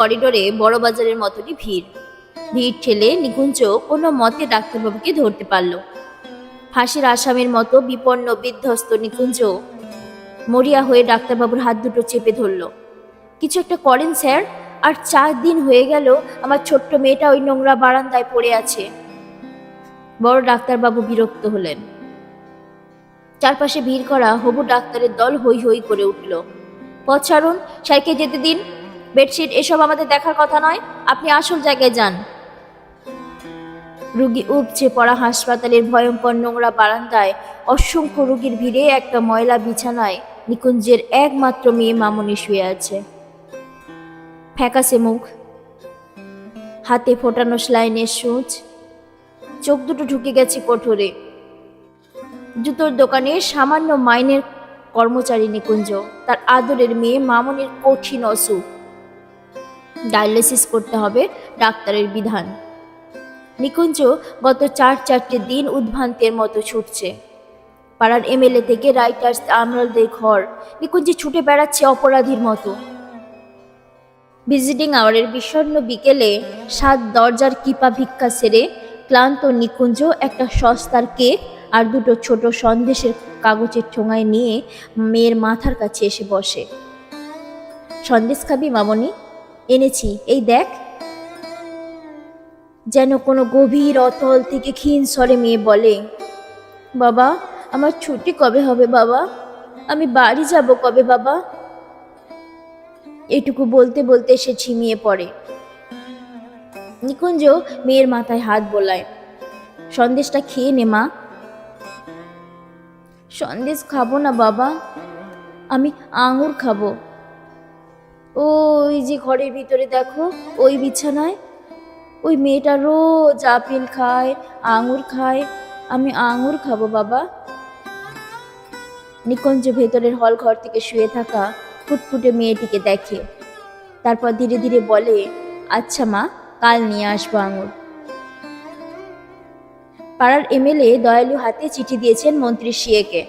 করিডোরে বড় বাজারের মতনই ভিড়। ভিড় ঠেলে নিকুঞ্জ কোনো মতে ডাক্তারবাবুকে ধরতে পারল। ফাঁসির আসামির মতো বিপন্ন বিধ্বস্ত নিকুঞ্জ মরিয়া হয়ে ডাক্তারবাবুর হাত দুটো চেপে ধরল। কিছু একটা করেন স্যার, আর 4 দিন হয়ে গেল আমার ছোট্ট মেয়েটা ওই নোংরা বারান্দায় পড়ে আছে। বড় ডাক্তারবাবু বিরক্ত হলেন। চারপাশে ভিড় করা হবু ডাক্তারের দল হই হই করে উঠল। পথ ছাড়ুন, স্যারকে যেতে দিন। বেডশিট এসব আমাদের দেখার কথা নয়, আপনি আসল জায়গায় যান। রুগী উপচে পড়া হাসপাতালের ভয়ঙ্কর নোংরা বারান্দায় অসংখ্য রুগীর ভিড়ে একটা ময়লা বিছানায় নিকুঞ্জের একমাত্র মেয়ে মামনি শুয়ে আছে। ফ্যাকাসে মুখ, হাতে ফোটানো স্লাইনের সূচ, চোখ দুটো ঢুকে গেছে কোঠরে। জুতোর দোকানে সামান্য মাইনের কর্মচারী নিকুঞ্জ, তার আদরের মেয়ে মামনির কঠিন অসুখ। ডায়ালিসিস করতে হবে, ডাক্তারের বিধান। নিকুঞ্জ গত 4 দিন উদ্ভ্রান্তের মতো ছুটছে। পাড়ার এমএলএ থেকে রাইটার্স আমলাদের ঘর নিকুঞ্জ ছুটে বেড়াচ্ছে অপরাধীর মতো। ভিজিটিং আওয়ারের বিষণ্ণ বিকেলে 7 দরজার কিপা ভিক্ষা সেরে ক্লান্ত নিকুঞ্জ একটা সস্তার কেক আর দুটো ছোট সন্দেশের কাগজের ঠোঙায় নিয়ে মেয়ের মাথার কাছে এসে বসে। সন্দেশ খাবি মামনি? এনেছি, এই দেখ। যেন কোনো গভীর অতল থেকে ক্ষীণ স্বরে মেয়ে বলে, বাবা আমার ছুটি কবে হবে বাবা? আমি বাড়ি যাব কবে বাবা? এটুকু বলতে বলতে সে ঝিমিয়ে পড়ে। নিকুঞ্জ মেয়ের মাথায় হাত বোলায়। সন্দেশটা খেয়ে নে মা। সন্দেশ খাবো না বাবা, আমি আঙুর খাবো। ওই যে ঘরের ভিতরে দেখো, ওই বিছানায় ওই মেয়েটা রোজ আপেল খায়, আঙুর খায়, আমি আঙুর খাবো বাবা। নিকুঞ্জ ভেতরের হল ঘর থেকে শুয়ে থাকা ফুটফুটে মেয়েটিকে দেখে, তারপর ধীরে ধীরে বলে, আচ্ছা মা, কাল নিয়ে আসবো আঙুর। পাড়ার এমএলএ দয়ালু হাতে চিঠি দিয়েছেন মন্ত্রী সিএকে।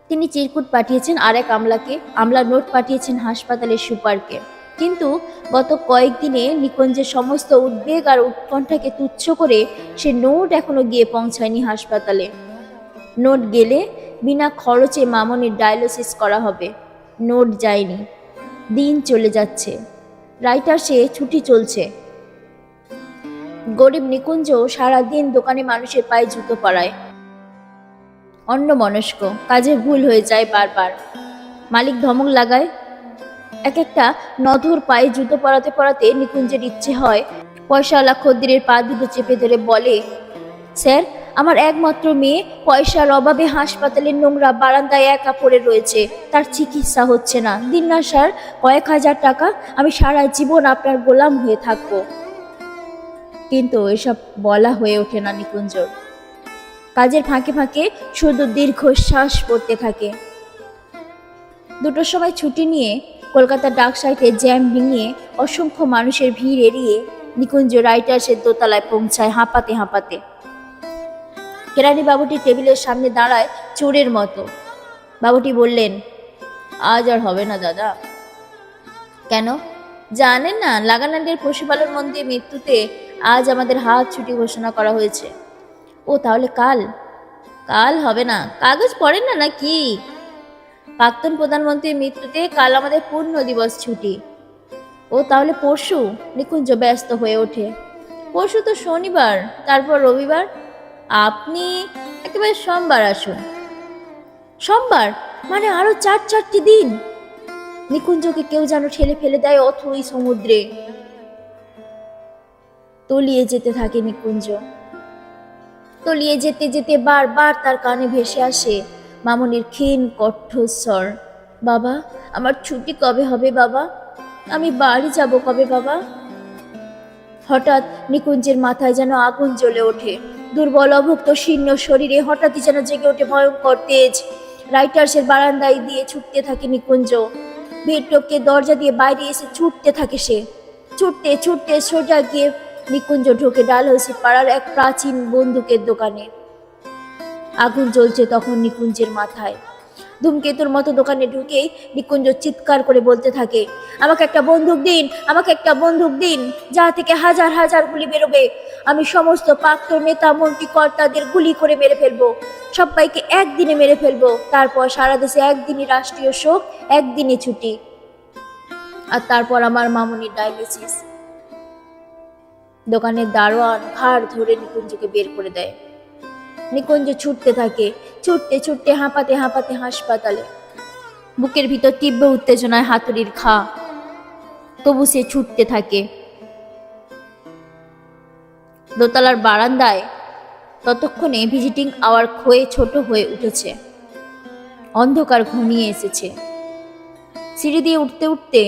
তিনি চিরকুট পাঠিয়েছেন আর এক আমলাকে, আমলার নোট পাঠিয়েছেন হাসপাতালের সুপারকে। কিন্তু গত কয়েকদিনে নিকুঞ্জের সমস্ত উদ্বেগ আর উৎকণ্ঠাকে তুচ্ছ করে সে নোট এখনো গিয়ে পৌঁছায়নি হাসপাতালে। নোট গেলে বিনা খরচে মামনির ডায়ালিসিস করা হবে। নোট যায়নি। দিন চলে যাচ্ছে, রাইটার্সে ছুটি চলছে। গরিব নিকুঞ্জ সারাদিন দোকানে মানুষের পায়ে জুতো পরায়। অন্যমনস্ক, কাজে ভুল হয়ে যায় বারবার। মালিক ধমক লাগায়। এক একটা নধর পায়ে জুতো পরাতে পরাতে নিকুঞ্জের ইচ্ছে হয় পয়সাওয়ালা খদ্দেরের পা দুটো চেপে ধরে বলে, স্যার আমার একমাত্র মেয়ে পয়সার অভাবে হাসপাতালের নোংরা বারান্দায় একা পড়ে রয়েছে, তার চিকিৎসা হচ্ছে না। দিন না স্যার, কয়েক হাজার টাকা, আমি সারা জীবন আপনার গোলাম হয়ে থাকবো। কিন্তু এসব বলা হয়ে ওঠে না নিকুঞ্জর। কাজের ফাঁকে ফাঁকে শুধু দীর্ঘশ্বাস পড়তে থাকে। 2টোর সময় ছুটি নিয়ে কলকাতার ডাক সাইটে জ্যাম ডিঙিয়ে অসংখ্য মানুষের ভিড় এড়িয়ে নিকুঞ্জ রাইটার্সের দোতলায় পৌঁছায় হাঁপাতে হাঁপাতে। কেরানি বাবুটি টেবিলের সামনে দাঁড়ায় চোরের মতো। বাবুটি বললেন, আজ আর হবে না দাদা। কেন জানেন না, লাগানান্ডের পশুপালন মন্ত্রীর মৃত্যুতে আজ আমাদের হাত ছুটি ঘোষণা করা হয়েছে। ও তাহলে কাল? কাল হবে না, কাগজ পড়েন না নাকি? প্রাক্তন প্রধানমন্ত্রীর মৃত্যুতে কাল আমাদের পূর্ণ দিবস ছুটি। ও তাহলে পরশু? নিকুঞ্জ ব্যস্ত হয়ে ওঠে। পরশু তো শনিবার, তারপর রবিবার। আপনি একেবারে সোমবার আসুন। সোমবার মানে আরো 4টি দিন। নিকুঞ্জকে কেউ যেন ঠেলে ফেলে দেয় অথই সমুদ্রে। তলিয়ে যেতে থাকে নিকুঞ্জ। তলিয়ে যেতে যেতে বারবার তার কানে ভেসে আসে মামনির ক্ষীণ কণ্ঠস্বর, বাবা আমার ছুটি কবে হবে বাবা? আমি বাড়ি যাব কবে বাবা? হঠাৎ নিকুঞ্জের মাথায় যেন আগুন জ্বলে ওঠে। দুর্বল অভুক্ত শীর্ণ শরীরে হঠাৎই যেন জেগে ওঠে ভয়ঙ্কর তেজ। রাইটার্সের বারান্দায় দিয়ে ছুটতে থাকে নিকুঞ্জ। ভিড় টপকে দরজা দিয়ে বাইরে এসে ছুটতে থাকে সে। ছুটতে ছুটতে সোজা গিয়ে নিকুঞ্জ ঢোকে ডালহৌসি পাড়ার এক প্রাচীন বন্দুকের দোকানে। আগুন জ্বলছে তখন নিকুঞ্জের মাথায়। ধূমকেতুর মতো দোকানে ঢুকেই নিকুঞ্জ চিৎকার করে বলতে থাকে, আমাকে একটা বন্দুক দিন, আমাকে একটা বন্দুক দিন, যা থেকে হাজার হাজার গুলি বেরোবে। আমি সমস্ত প্রাক্তন নেতা মন্ত্রী কর্তাদের গুলি করে মেরে ফেলবো, সবাইকে একদিনে মেরে ফেলবো। তারপর সারা দেশে একদিনই রাষ্ট্রীয় শোক, একদিনই ছুটি, আর তারপর আমার মামুনির ডায়ালিসিস। দোকানের দারোয়ান ঘাড় ধরে নিকুঞ্জকে বের করে দেয়। নিকুঞ্জ ছুটতে থাকে, ছুটতে ছুটতে হাঁপাতে হাঁপাতে হাসপাতালে। বুকের ভিতর তীব্র উত্তেজনায় হাতুড়ির ঘা, তবু সে ছুটতে থাকে। দোতলার বারান্দায় ততক্ষণে ভিজিটিং আওয়ার ক্ষয়ে ছোট হয়ে উঠেছে, অন্ধকার ঘনিয়ে এসেছে। সিঁড়ি দিয়ে উঠতে উঠতে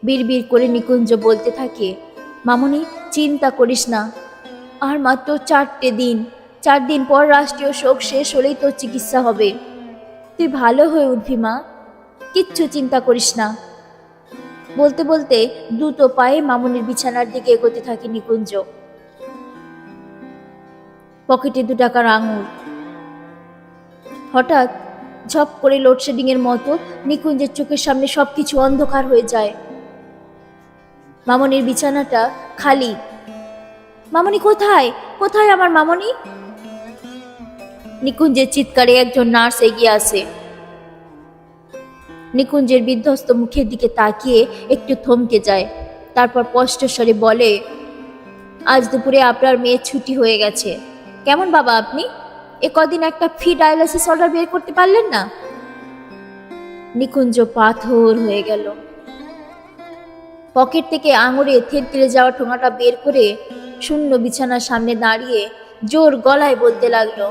বিড়বিড় করে নিকুঞ্জ বলতে থাকে, মামুনি চিন্তা করিস না, আর মাত্র 4টে দিন, 4 দিন পর রাষ্ট্রীয় শোক শেষ হলেই তোর চিকিৎসা হবে। তুই ভালো হয়ে উঠবি মা, কিচ্ছু চিন্তা করিস না। বলতে বলতে দ্রুত পায়ে মামুনির বিছানার দিকে এগোতে থাকে নিকুঞ্জ। পকেটে 2 টাকার আঙুর। হঠাৎ ঝপ করে লোডশেডিং এর মতো নিকুঞ্জের চোখের সামনে সবকিছু অন্ধকার হয়ে যায়। মামনির বিছানাটা খালি। মামনি কোথায়, কোথায় আমার মামনি? নিকুঞ্জের চিৎকারে একজন নার্স এগিয়ে আসে। নিকুঞ্জের বিধ্বস্ত মুখের দিকে তাকিয়ে একটু থমকে যায়, তারপর স্পষ্ট স্বরে বলে, আজ দুপুরে আপনার মেয়ের ছুটি হয়ে গেছে। কেমন বাবা আপনি? কদিন একটা ফ্রি ডায়ালিসিস অর্ডার বের করতে পারলেন না? নিকুঞ্জ পাথর হয়ে গেল। পকেট থেকে আঙুরে থেতলে যাওয়া ঠোঙাটা বের করে শূন্য বিছানার সামনে দাঁড়িয়ে জোর গলায় বলতে লাগলো,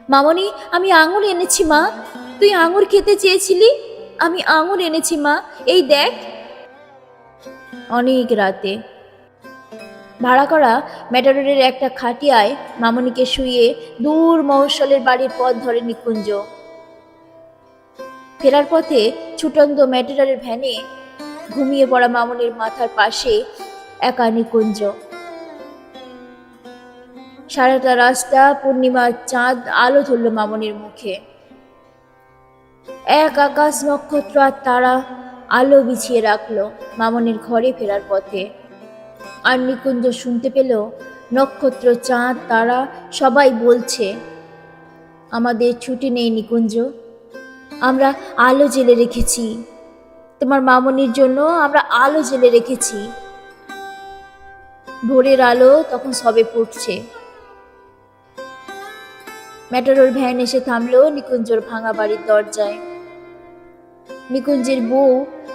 মামনি আমি আঙুর এনেছি মা, তুই আঙুর খেতে চেয়েছিলি, আমি আঙুর এনেছি মা, এই দেখ। অনেক রাতে ভাড়া করা ম্যাটাডোরের একটা খাটিয়ায় মামনিকে শুইয়ে দূর মহস্বলের বাড়ির পথ ধরে নিকুঞ্জ। ফেরার পথে ছুটন্ত ম্যাটাডোরের ভ্যানে ঘুমিয়ে পড়া মামনির মাথার পাশে একা নিকুঞ্জ। সারাটা রাস্তা পূর্ণিমার চাঁদ আলো ধরল মামনির মুখে। এক আকাশ নক্ষত্র আর তারা আলো বিছিয়ে রাখলো মামনির ঘরে ফেরার পথে। আর নিকুঞ্জ শুনতে পেল নক্ষত্র, চাঁদ, তারা সবাই বলছে, আমাদের ছুটি নেই নিকুঞ্জ, আমরা আলো জেলে রেখেছি, তোমার মামনির জন্য আমরা আলো জেলে রেখেছি। ভোরের আলো তখন সবে ফুটছে। ম্যাটাডোর ভ্যান এসে থামলো নিকুঞ্জর ভাঙা বাড়ির দরজায়। নিকুঞ্জের বউ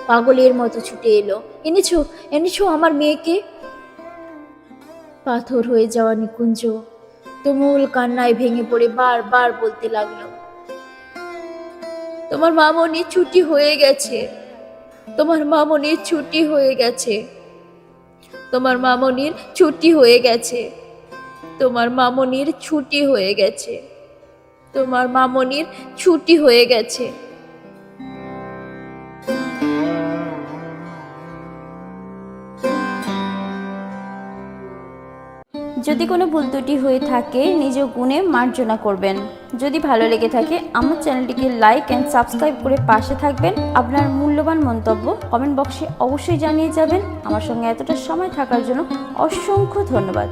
পাগলের মতো ছুটে এলো, এনেছো এনেছো আমার মেয়েকে। পাথর হয়ে যাওয়া নিকুঞ্জ তুমুল কান্নায় ভেঙে পড়ে বারবার বলতে লাগলো, তোমার মামনির ছুটি হয়ে গেছে, তোমার মামনির ছুটি হয়ে গেছে, তোমার মামনির ছুটি হয়ে গেছে, তোমার মামনির ছুটি হয়ে গেছে, তোমার মামনির ছুটি হয়ে গেছে। যদি কোনো ভুল ত্রুটি হয়ে থাকে নিজ গুণে মার্জনা করবেন। যদি ভালো লেগে থাকে আমার চ্যানেলটিকে লাইক অ্যান্ড সাবস্ক্রাইব করে পাশে থাকবেন। আপনার মূল্যবান মন্তব্য কমেন্ট বক্সে অবশ্যই জানিয়ে যাবেন। আমার সঙ্গে এতটা সময় থাকার জন্য অসংখ্য ধন্যবাদ।